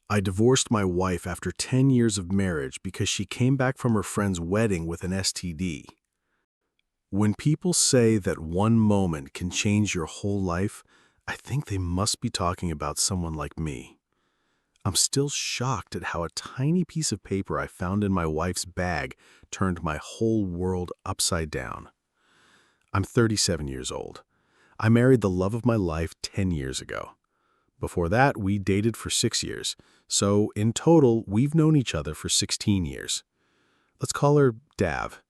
I divorced my wife after 10 years of marriage because she came back from her friend's wedding with an STD. When people say that one moment can change your whole life, I think they must be talking about someone like me. I'm still shocked at how a tiny piece of paper I found in my wife's bag turned my whole world upside down. I'm 37 years old. I married the love of my life 10 years ago. Before that, we dated for 6 years, so in total, we've known each other for 16 years. Let's call her Dav.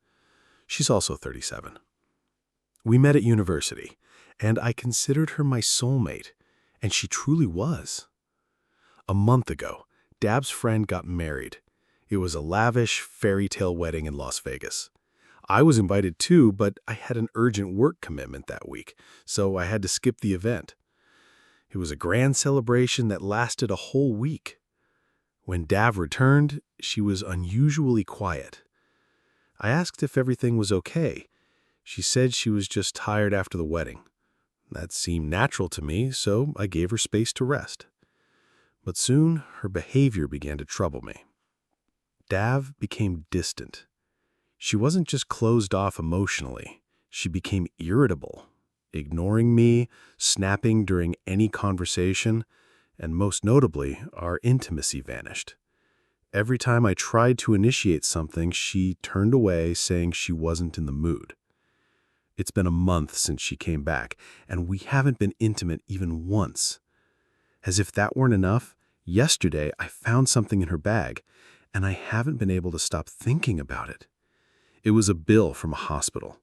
She's also 37. We met at university, and I considered her my soulmate, and she truly was. A month ago, Dav's friend got married. It was a lavish, fairy tale wedding in Las Vegas. I was invited too, but I had an urgent work commitment that week, so I had to skip the event. It was a grand celebration that lasted a whole week. When Dav returned, she was unusually quiet. I asked if everything was okay. She said she was just tired after the wedding. That seemed natural to me, so I gave her space to rest. But soon, her behavior began to trouble me. Dav became distant. She wasn't just closed off emotionally. She became irritable, ignoring me, snapping during any conversation, and most notably, our intimacy vanished. Every time I tried to initiate something, she turned away, saying she wasn't in the mood. It's been a month since she came back, and we haven't been intimate even once. As if that weren't enough, yesterday I found something in her bag, and I haven't been able to stop thinking about it. It was a bill from a hospital.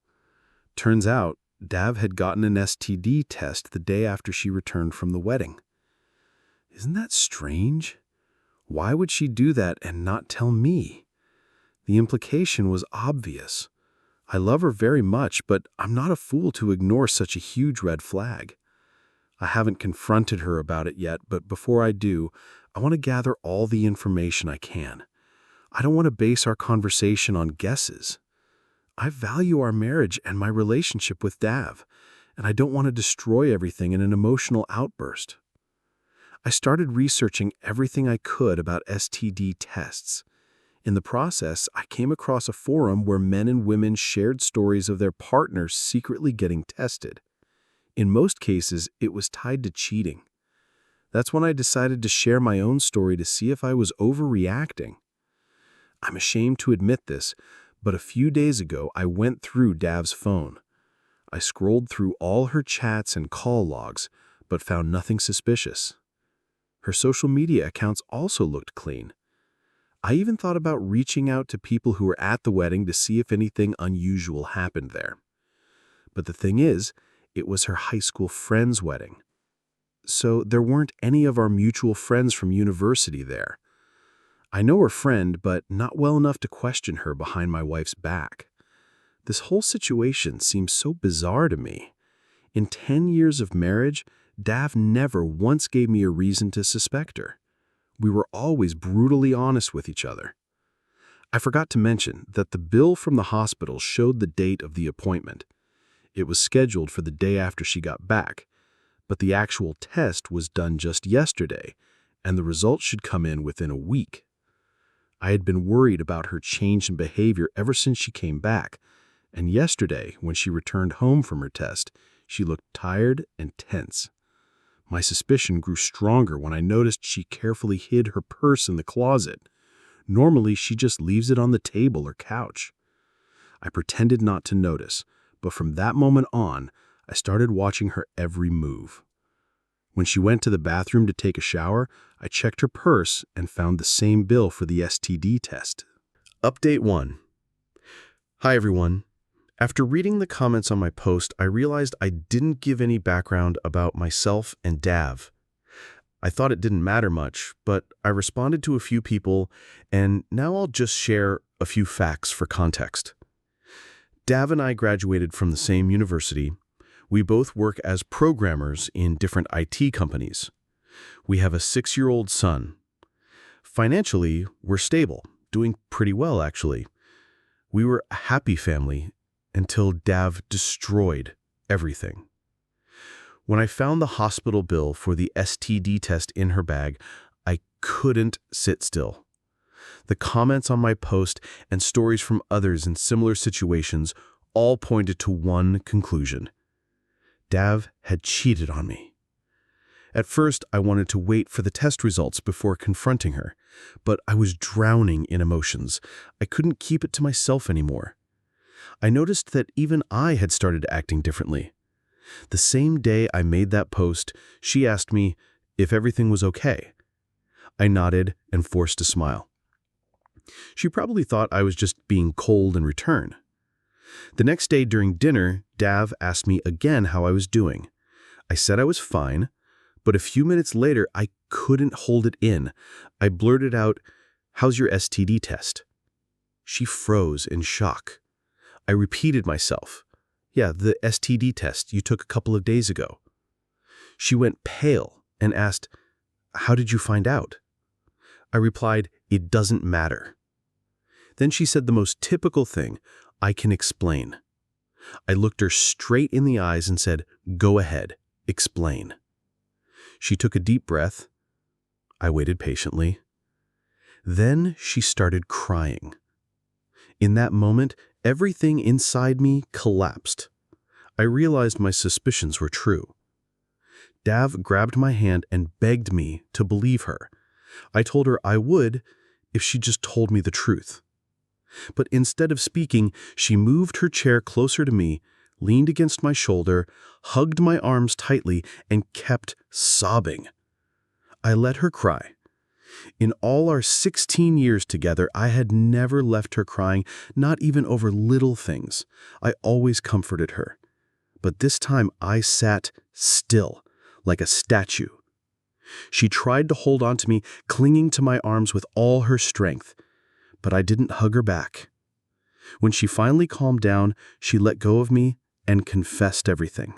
Turns out, Dav had gotten an STD test the day after she returned from the wedding. Isn't that strange? Why would she do that and not tell me? The implication was obvious. I love her very much, but I'm not a fool to ignore such a huge red flag. I haven't confronted her about it yet, but before I do, I want to gather all the information I can. I don't want to base our conversation on guesses. I value our marriage and my relationship with Dav, and I don't want to destroy everything in an emotional outburst. I started researching everything I could about STD tests. In the process, I came across a forum where men and women shared stories of their partners secretly getting tested. In most cases, it was tied to cheating. That's when I decided to share my own story to see if I was overreacting. I'm ashamed to admit this, but a few days ago, I went through Dav's phone. I scrolled through all her chats and call logs, but found nothing suspicious. Her social media accounts also looked clean. I even thought about reaching out to people who were at the wedding to see if anything unusual happened there. But the thing is, it was her high school friend's wedding. So there weren't any of our mutual friends from university there. I know her friend, but not well enough to question her behind my wife's back. This whole situation seems so bizarre to me. In 10 years of marriage, Dav never once gave me a reason to suspect her. We were always brutally honest with each other. I forgot to mention that the bill from the hospital showed the date of the appointment. It was scheduled for the day after she got back, but the actual test was done just yesterday, and the results should come in within a week. I had been worried about her change in behavior ever since she came back, and yesterday, when she returned home from her test, she looked tired and tense. My suspicion grew stronger when I noticed she carefully hid her purse in the closet. Normally, she just leaves it on the table or couch. I pretended not to notice, but from that moment on, I started watching her every move. When she went to the bathroom to take a shower, I checked her purse and found the same bill for the STD test. Update 1. Hi everyone. After reading the comments on my post, I realized I didn't give any background about myself and Dav. I thought it didn't matter much, but I responded to a few people, and now I'll just share a few facts for context. Dav and I graduated from the same university. We both work as programmers in different IT companies. We have a 6-year-old son. Financially, we're stable, doing pretty well actually. We were a happy family until Dav destroyed everything. When I found the hospital bill for the STD test in her bag, I couldn't sit still. The comments on my post and stories from others in similar situations all pointed to one conclusion. Dav had cheated on me. At first, I wanted to wait for the test results before confronting her, but I was drowning in emotions. I couldn't keep it to myself anymore. I noticed that even I had started acting differently. The same day I made that post, she asked me if everything was okay. I nodded and forced a smile. She probably thought I was just being cold in return. The next day during dinner, Dav asked me again how I was doing. I said I was fine, but a few minutes later, I couldn't hold it in. I blurted out, "How's your STD test?" She froze in shock. I repeated myself. "Yeah, the STD test you took a couple of days ago." She went pale and asked, "How did you find out?" I replied, "It doesn't matter." Then she said the most typical thing, "I can explain." I looked her straight in the eyes and said, "Go ahead, explain." She took a deep breath. I waited patiently. Then she started crying. In that moment, everything inside me collapsed. I realized my suspicions were true. Dav grabbed my hand and begged me to believe her. I told her I would if she just told me the truth. But instead of speaking, she moved her chair closer to me, leaned against my shoulder, hugged my arms tightly, and kept sobbing. I let her cry. In all our 16 years together, I had never left her crying, not even over little things. I always comforted her. But this time I sat still, like a statue. She tried to hold on to me, clinging to my arms with all her strength, but I didn't hug her back. When she finally calmed down, she let go of me and confessed everything.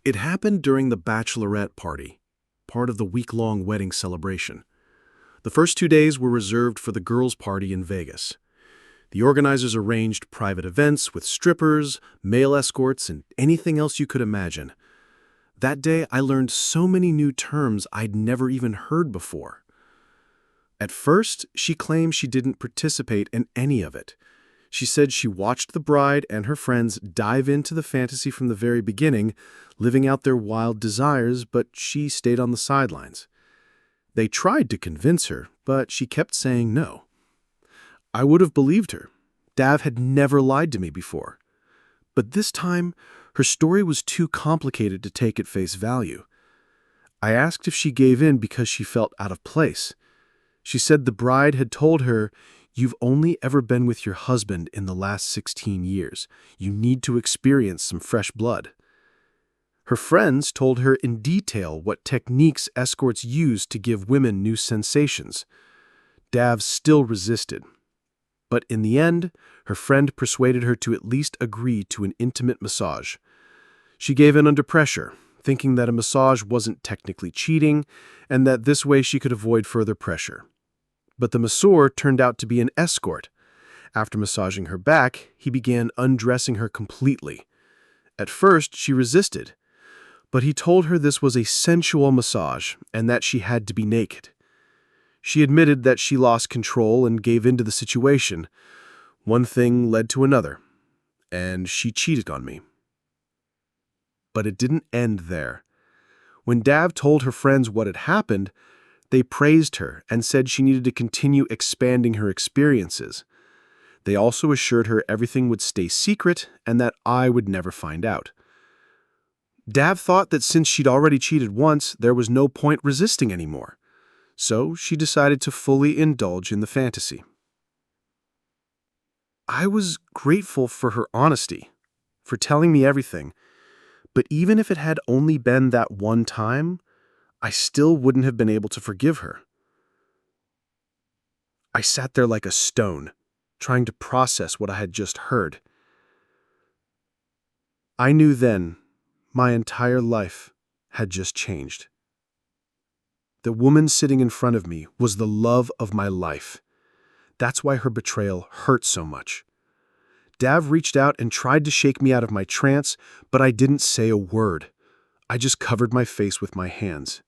It happened during the bachelorette party, part of the week-long wedding celebration. The first 2 days were reserved for the girls' party in Vegas. The organizers arranged private events with strippers, male escorts, and anything else you could imagine. That day, I learned so many new terms I'd never even heard before. At first, she claimed she didn't participate in any of it. She said she watched the bride and her friends dive into the fantasy from the very beginning, living out their wild desires, but she stayed on the sidelines. They tried to convince her, but she kept saying no. I would have believed her. Dav had never lied to me before. But this time, her story was too complicated to take at face value. I asked if she gave in because she felt out of place. She said the bride had told her, "You've only ever been with your husband in the last 16 years. You need to experience some fresh blood." Her friends told her in detail what techniques escorts use to give women new sensations. Dav still resisted. But in the end, her friend persuaded her to at least agree to an intimate massage. She gave in under pressure, thinking that a massage wasn't technically cheating, and that this way she could avoid further pressure. But the masseur turned out to be an escort. After massaging her back, he began undressing her completely. At first, she resisted, but he told her this was a sensual massage and that she had to be naked. She admitted that she lost control and gave in to the situation. One thing led to another, and she cheated on me. But it didn't end there. When Dav told her friends what had happened, they praised her and said she needed to continue expanding her experiences. They also assured her everything would stay secret and that I would never find out. Dav thought that since she'd already cheated once, there was no point resisting anymore. So she decided to fully indulge in the fantasy. I was grateful for her honesty, for telling me everything, but even if it had only been that one time, I still wouldn't have been able to forgive her. I sat there like a stone, trying to process what I had just heard. I knew then my entire life had just changed. The woman sitting in front of me was the love of my life. That's why her betrayal hurt so much. Dav reached out and tried to shake me out of my trance, but I didn't say a word. I just covered my face with my hands.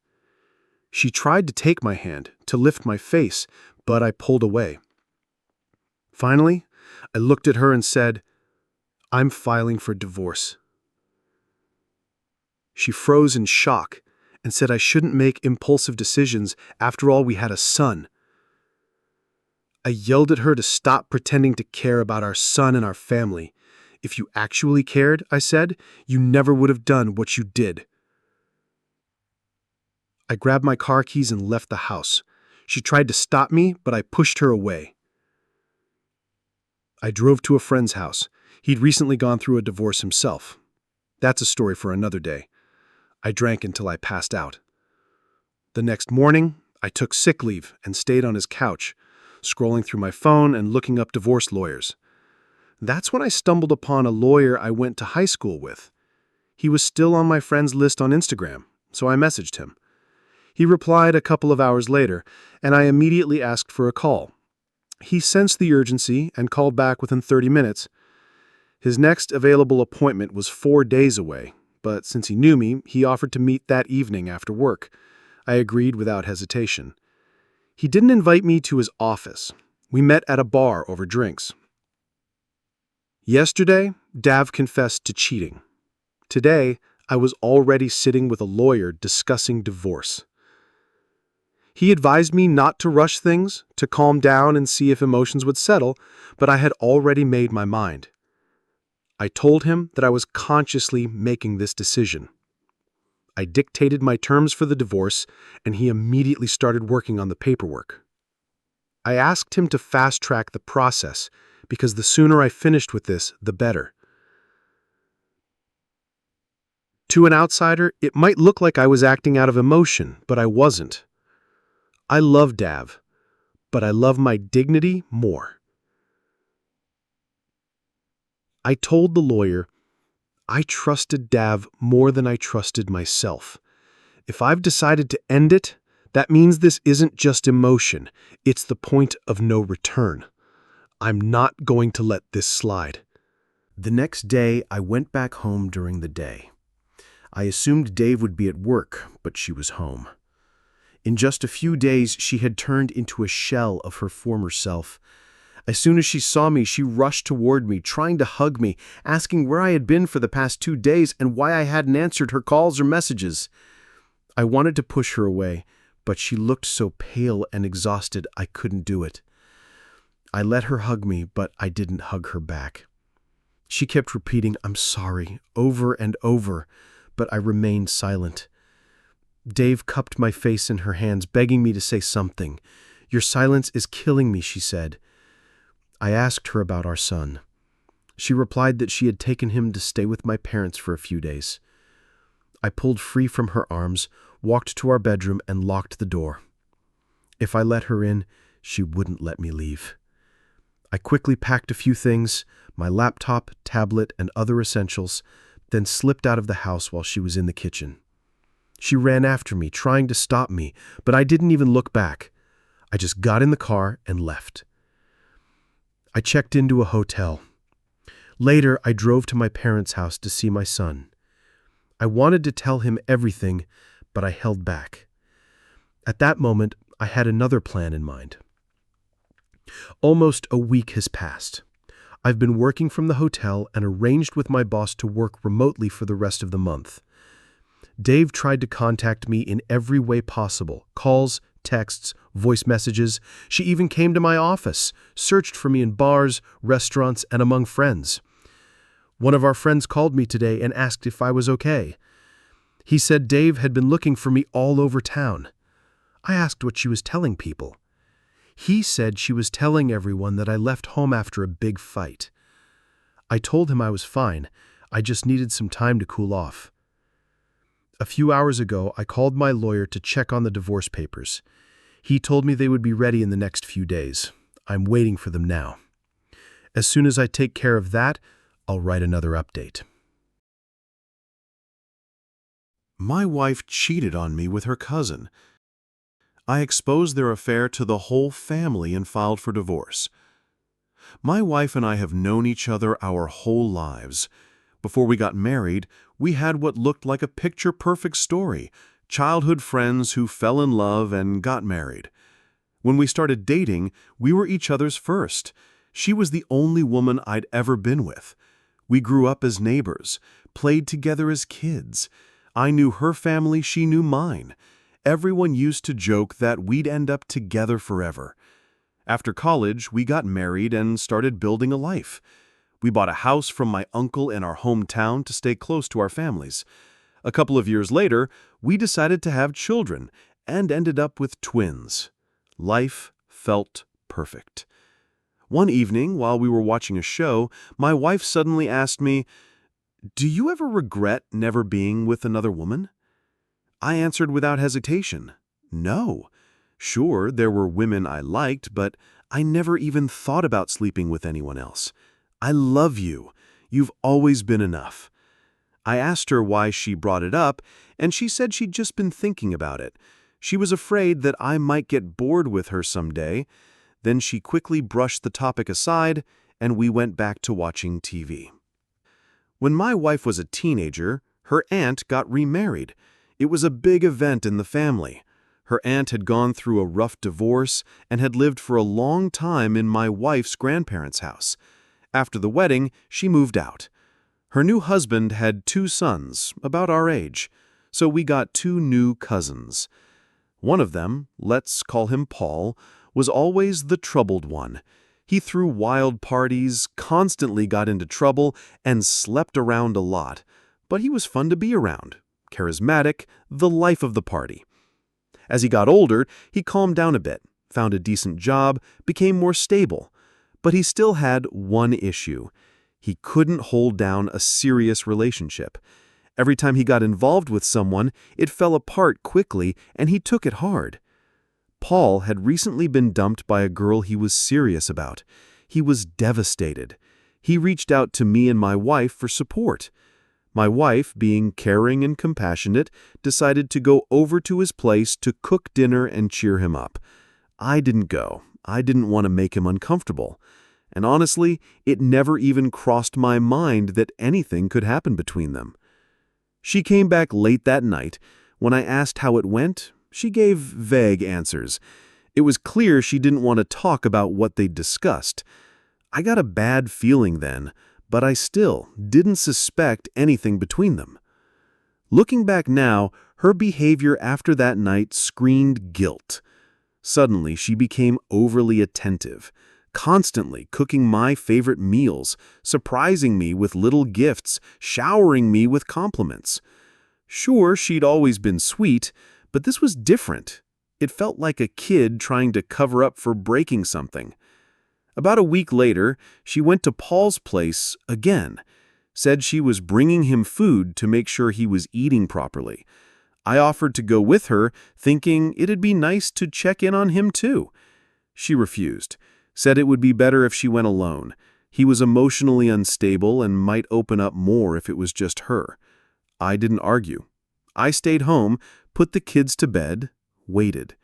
She tried to take my hand, to lift my face, but I pulled away. Finally, I looked at her and said, "I'm filing for divorce." She froze in shock and said I shouldn't make impulsive decisions. After all, we had a son. I yelled at her to stop pretending to care about our son and our family. If you actually cared, I said, you never would have done what you did. I grabbed my car keys and left the house. She tried to stop me, but I pushed her away. I drove to a friend's house. He'd recently gone through a divorce himself. That's a story for another day. I drank until I passed out. The next morning, I took sick leave and stayed on his couch, scrolling through my phone and looking up divorce lawyers. That's when I stumbled upon a lawyer I went to high school with. He was still on my friends list on Instagram, so I messaged him. He replied a couple of hours later, and I immediately asked for a call. He sensed the urgency and called back within 30 minutes. His next available appointment was 4 days away, but since he knew me, he offered to meet that evening after work. I agreed without hesitation. He didn't invite me to his office. We met at a bar over drinks. Yesterday, Dav confessed to cheating. Today, I was already sitting with a lawyer discussing divorce. He advised me not to rush things, to calm down and see if emotions would settle, but I had already made my mind. I told him that I was consciously making this decision. I dictated my terms for the divorce, and he immediately started working on the paperwork. I asked him to fast-track the process, because the sooner I finished with this, the better. To an outsider, it might look like I was acting out of emotion, but I wasn't. I love Dav, but I love my dignity more. I told the lawyer, I trusted Dav more than I trusted myself. If I've decided to end it, that means this isn't just emotion. It's the point of no return. I'm not going to let this slide. The next day, I went back home during the day. I assumed Dave would be at work, but she was home. In just a few days, she had turned into a shell of her former self. As soon as she saw me, she rushed toward me, trying to hug me, asking where I had been for the past 2 days and why I hadn't answered her calls or messages. I wanted to push her away, but she looked so pale and exhausted I couldn't do it. I let her hug me, but I didn't hug her back. She kept repeating, "I'm sorry," over and over, but I remained silent. Dave cupped my face in her hands, begging me to say something. "Your silence is killing me," she said. I asked her about our son. She replied that she had taken him to stay with my parents for a few days. I pulled free from her arms, walked to our bedroom, and locked the door. If I let her in, she wouldn't let me leave. I quickly packed a few things, my laptop, tablet, and other essentials, then slipped out of the house while she was in the kitchen. She ran after me, trying to stop me, but I didn't even look back. I just got in the car and left. I checked into a hotel. Later, I drove to my parents' house to see my son. I wanted to tell him everything, but I held back. At that moment, I had another plan in mind. Almost a week has passed. I've been working from the hotel and arranged with my boss to work remotely for the rest of the month. Dave tried to contact me in every way possible: calls, texts, voice messages. She even came to my office, searched for me in bars, restaurants, and among friends. One of our friends called me today and asked if I was okay. He said Dave had been looking for me all over town. I asked what she was telling people. He said she was telling everyone that I left home after a big fight. I told him I was fine. I just needed some time to cool off. A few hours ago, I called my lawyer to check on the divorce papers. He told me they would be ready in the next few days. I'm waiting for them now. As soon as I take care of that, I'll write another update. My wife cheated on me with her cousin. I exposed their affair to the whole family and filed for divorce. My wife and I have known each other our whole lives. Before we got married, we had what looked like a picture-perfect story: childhood friends who fell in love and got married. When we started dating, we were each other's first. She was the only woman I'd ever been with. We grew up as neighbors, played together as kids. I knew her family, she knew mine. Everyone used to joke that we'd end up together forever. After college, we got married and started building a life. We bought a house from my uncle in our hometown to stay close to our families. A couple of years later, we decided to have children and ended up with twins. Life felt perfect. One evening, while we were watching a show, my wife suddenly asked me, "Do you ever regret never being with another woman?" I answered without hesitation, "No. Sure, there were women I liked, but I never even thought about sleeping with anyone else. I love you. You've always been enough." I asked her why she brought it up, and she said she'd just been thinking about it. She was afraid that I might get bored with her someday. Then she quickly brushed the topic aside, and we went back to watching TV. When my wife was a teenager, her aunt got remarried. It was a big event in the family. Her aunt had gone through a rough divorce and had lived for a long time in my wife's grandparents' house. After the wedding, she moved out. Her new husband had 2 sons, about our age, so we got 2 new cousins. One of them, let's call him Paul, was always the troubled one. He threw wild parties, constantly got into trouble, and slept around a lot. But he was fun to be around, charismatic, the life of the party. As he got older, he calmed down a bit, found a decent job, became more stable. But he still had one issue. He couldn't hold down a serious relationship. Every time he got involved with someone, it fell apart quickly, and he took it hard. Paul had recently been dumped by a girl he was serious about. He was devastated. He reached out to me and my wife for support. My wife, being caring and compassionate, decided to go over to his place to cook dinner and cheer him up. I didn't go. I didn't want to make him uncomfortable. And honestly, it never even crossed my mind that anything could happen between them. She came back late that night. When I asked how it went, she gave vague answers. It was clear she didn't want to talk about what they'd discussed. I got a bad feeling then, but I still didn't suspect anything between them. Looking back now, her behavior after that night screamed guilt. Suddenly, she became overly attentive, constantly cooking my favorite meals, surprising me with little gifts, showering me with compliments. Sure, she'd always been sweet, but this was different. It felt like a kid trying to cover up for breaking something. About a week later, she went to Paul's place again, said she was bringing him food to make sure he was eating properly. I offered to go with her, thinking it'd be nice to check in on him too. She refused, said it would be better if she went alone. He was emotionally unstable and might open up more if it was just her. I didn't argue. I stayed home, put the kids to bed, waited.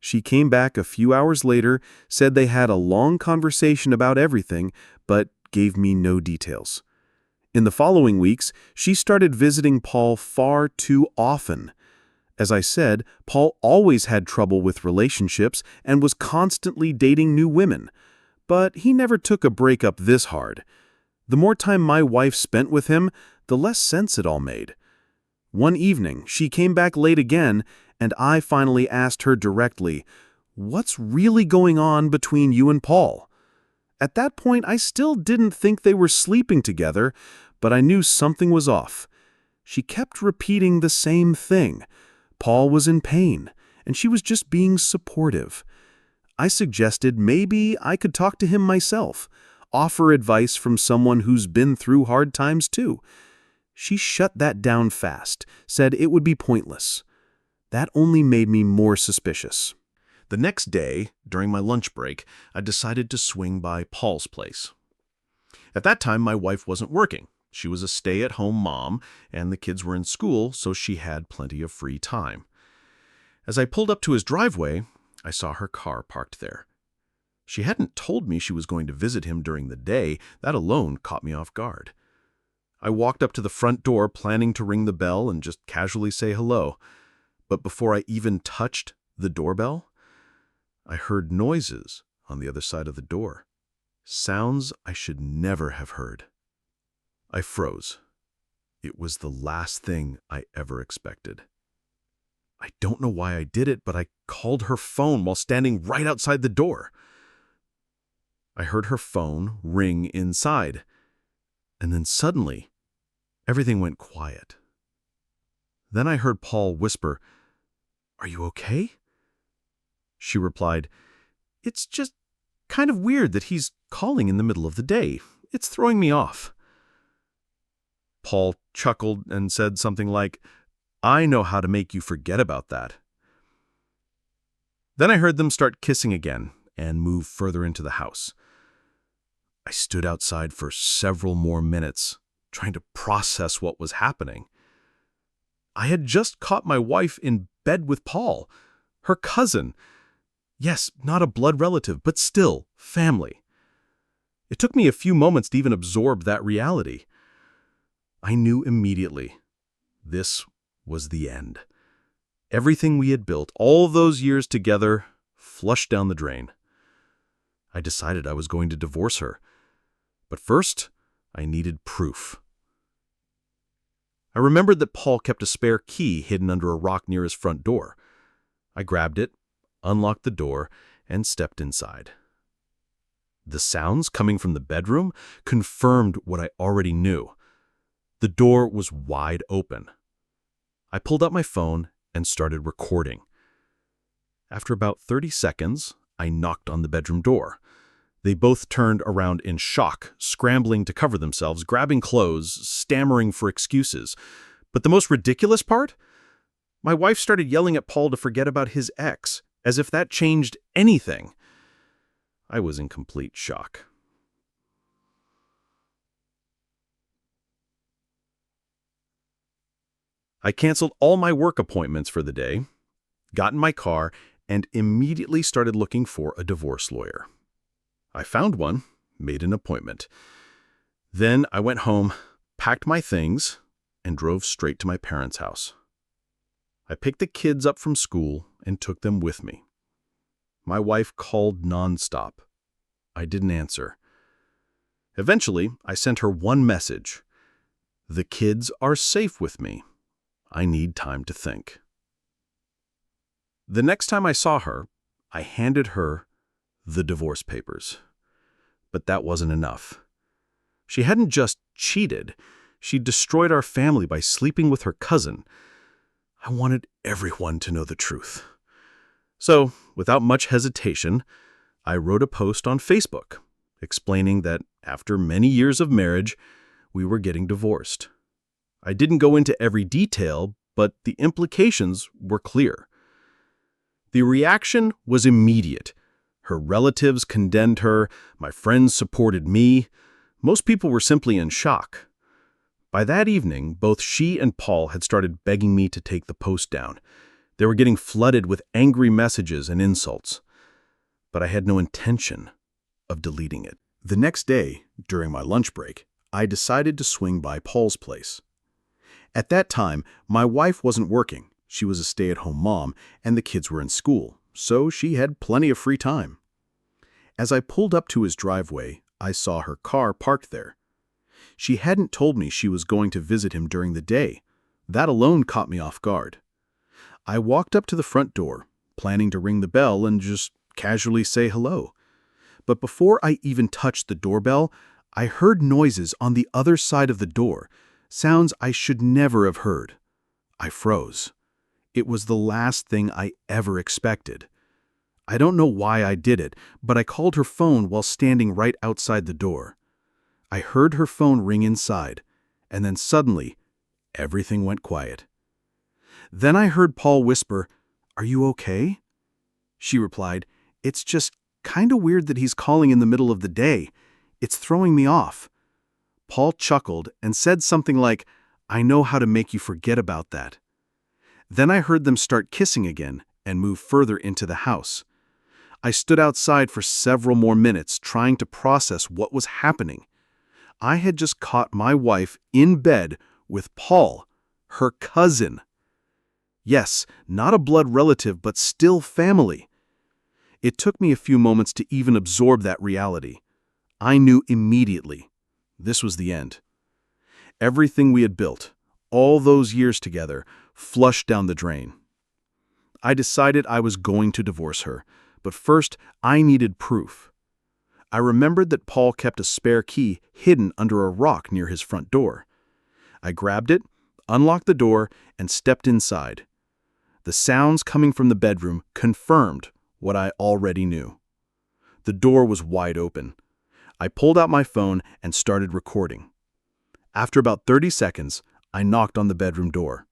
She came back a few hours later, said they had a long conversation about everything, but gave me no details. In the following weeks, she started visiting Paul far too often. As I said, Paul always had trouble with relationships and was constantly dating new women. But he never took a breakup this hard. The more time my wife spent with him, the less sense it all made. One evening, she came back late again, and I finally asked her directly, "What's really going on between you and Paul?" At that point, I still didn't think they were sleeping together, but I knew something was off. She kept repeating the same thing. Paul was in pain, and she was just being supportive. I suggested maybe I could talk to him myself, offer advice from someone who's been through hard times too. She shut that down fast, said it would be pointless. That only made me more suspicious. The next day, during my lunch break, I decided to swing by Paul's place. At that time, my wife wasn't working. She was a stay-at-home mom, and the kids were in school, so she had plenty of free time. As I pulled up to his driveway, I saw her car parked there. She hadn't told me she was going to visit him during the day. That alone caught me off guard. I walked up to the front door, planning to ring the bell and just casually say hello. But before I even touched the doorbell, I heard noises on the other side of the door. Sounds I should never have heard. I froze. It was the last thing I ever expected. I don't know why I did it, but I called her phone while standing right outside the door. I heard her phone ring inside, and then suddenly, everything went quiet. Then I heard Paul whisper, "Are you okay?" She replied, "It's just kind of weird that he's calling in the middle of the day. It's throwing me off." Paul chuckled and said something like, "I know how to make you forget about that." Then I heard them start kissing again and move further into the house. I stood outside for several more minutes, trying to process what was happening. I had just caught my wife in bed with Paul, her cousin. Yes, not a blood relative, but still family. It took me a few moments to even absorb that reality. I knew immediately this was the end. Everything we had built all those years together flushed down the drain. I decided I was going to divorce her. But first, I needed proof. I remembered that Paul kept a spare key hidden under a rock near his front door. I grabbed it, unlocked the door, and stepped inside. The sounds coming from the bedroom confirmed what I already knew. The door was wide open. I pulled out my phone and started recording. After about 30 seconds, I knocked on the bedroom door. They both turned around in shock, scrambling to cover themselves, grabbing clothes, stammering for excuses. But the most ridiculous part? My wife started yelling at Paul to forget about his ex, as if that changed anything. I was in complete shock. I canceled all my work appointments for the day, got in my car, and immediately started looking for a divorce lawyer. I found one, made an appointment. Then I went home, packed my things, and drove straight to my parents' house. I picked the kids up from school and took them with me. My wife called nonstop. I didn't answer. Eventually, I sent her one message. "The kids are safe with me. I need time to think." The next time I saw her, I handed her the divorce papers. But that wasn't enough. She hadn't just cheated, she destroyed our family by sleeping with her cousin. I wanted everyone to know the truth. So, without much hesitation, I wrote a post on Facebook explaining that after many years of marriage, we were getting divorced. I didn't go into every detail, but the implications were clear. The reaction was immediate. Her relatives condemned her, my friends supported me. Most people were simply in shock. By that evening, both she and Paul had started begging me to take the post down. They were getting flooded with angry messages and insults. But I had no intention of deleting it. The next day, during my lunch break, I decided to swing by Paul's place. At that time, my wife wasn't working. She was a stay-at-home mom, and the kids were in school, so she had plenty of free time. As I pulled up to his driveway, I saw her car parked there. She hadn't told me she was going to visit him during the day. That alone caught me off guard. I walked up to the front door, planning to ring the bell and just casually say hello. But before I even touched the doorbell, I heard noises on the other side of the door, sounds I should never have heard. I froze. It was the last thing I ever expected. I don't know why I did it, but I called her phone while standing right outside the door. I heard her phone ring inside, and then suddenly, everything went quiet. Then I heard Paul whisper, "Are you okay?" She replied, "It's just kind of weird that he's calling in the middle of the day. It's throwing me off." Paul chuckled and said something like, "I know how to make you forget about that." Then I heard them start kissing again and move further into the house. I stood outside for several more minutes trying to process what was happening. I had just caught my wife in bed with Paul, her cousin. Yes, not a blood relative, but still family. It took me a few moments to even absorb that reality. I knew immediately. This was the end. Everything we had built, all those years together, flushed down the drain. I decided I was going to divorce her, but first I needed proof. I remembered that Paul kept a spare key hidden under a rock near his front door. I grabbed it, unlocked the door, and stepped inside. The sounds coming from the bedroom confirmed what I already knew. The door was wide open. I pulled out my phone and started recording. After about 30 seconds, I knocked on the bedroom door.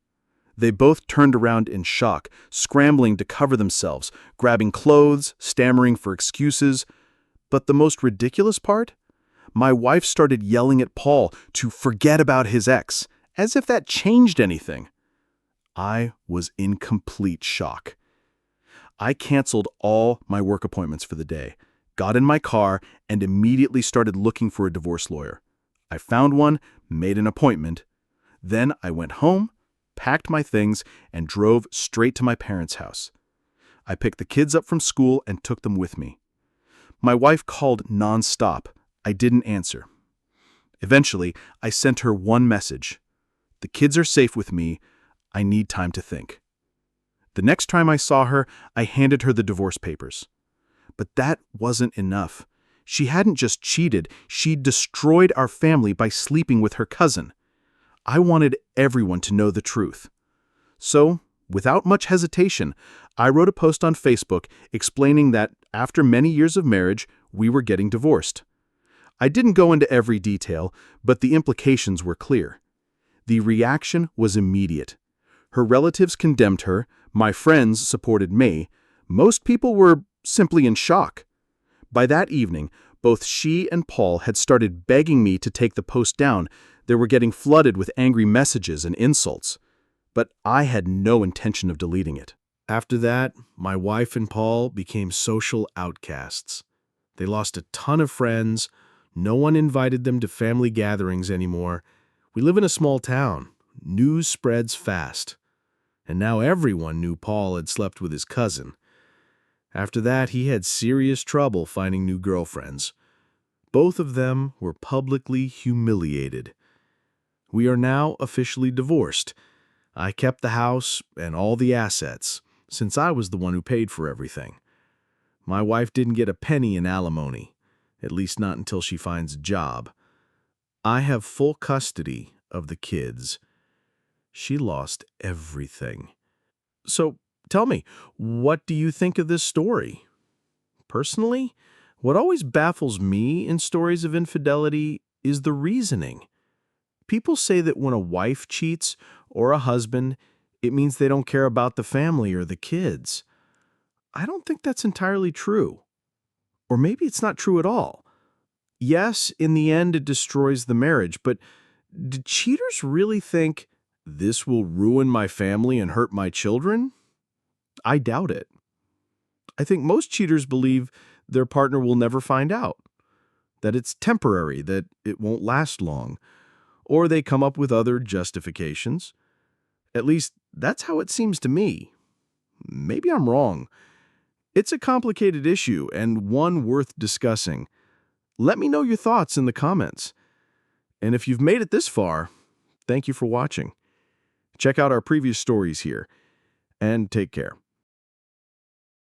They both turned around in shock, scrambling to cover themselves, grabbing clothes, stammering for excuses. But the most ridiculous part? My wife started yelling at Paul to forget about his ex, as if that changed anything. I was in complete shock. I canceled all my work appointments for the day, got in my car, and immediately started looking for a divorce lawyer. I found one, made an appointment. Then I went home, packed my things, and drove straight to my parents' house. I picked the kids up from school and took them with me. My wife called nonstop. I didn't answer. Eventually, I sent her one message. The kids are safe with me. I need time to think. The next time I saw her, I handed her the divorce papers. But that wasn't enough. She hadn't just cheated, she'd destroyed our family by sleeping with her cousin. I wanted everyone to know the truth. So, without much hesitation, I wrote a post on Facebook explaining that after many years of marriage, we were getting divorced. I didn't go into every detail, but the implications were clear. The reaction was immediate. Her relatives condemned her, my friends supported me, most people were simply in shock. By that evening, both she and Paul had started begging me to take the post down. They were getting flooded with angry messages and insults. But I had no intention of deleting it. After that, my wife and Paul became social outcasts. They lost a ton of friends. No one invited them to family gatherings anymore. We live in a small town. News spreads fast. And now everyone knew Paul had slept with his cousin. After that, he had serious trouble finding new girlfriends. Both of them were publicly humiliated. We are now officially divorced. I kept the house and all the assets, since I was the one who paid for everything. My wife didn't get a penny in alimony, at least not until she finds a job. I have full custody of the kids. She lost everything. So, tell me, what do you think of this story? Personally, what always baffles me in stories of infidelity is the reasoning. People say that when a wife cheats or a husband, it means they don't care about the family or the kids. I don't think that's entirely true. Or maybe it's not true at all. Yes, in the end, it destroys the marriage, but do cheaters really think this will ruin my family and hurt my children? I doubt it. I think most cheaters believe their partner will never find out, that it's temporary, that it won't last long, or they come up with other justifications. At least, that's how it seems to me. Maybe I'm wrong. It's a complicated issue and one worth discussing. Let me know your thoughts in the comments. And if you've made it this far, thank you for watching. Check out our previous stories here, and take care.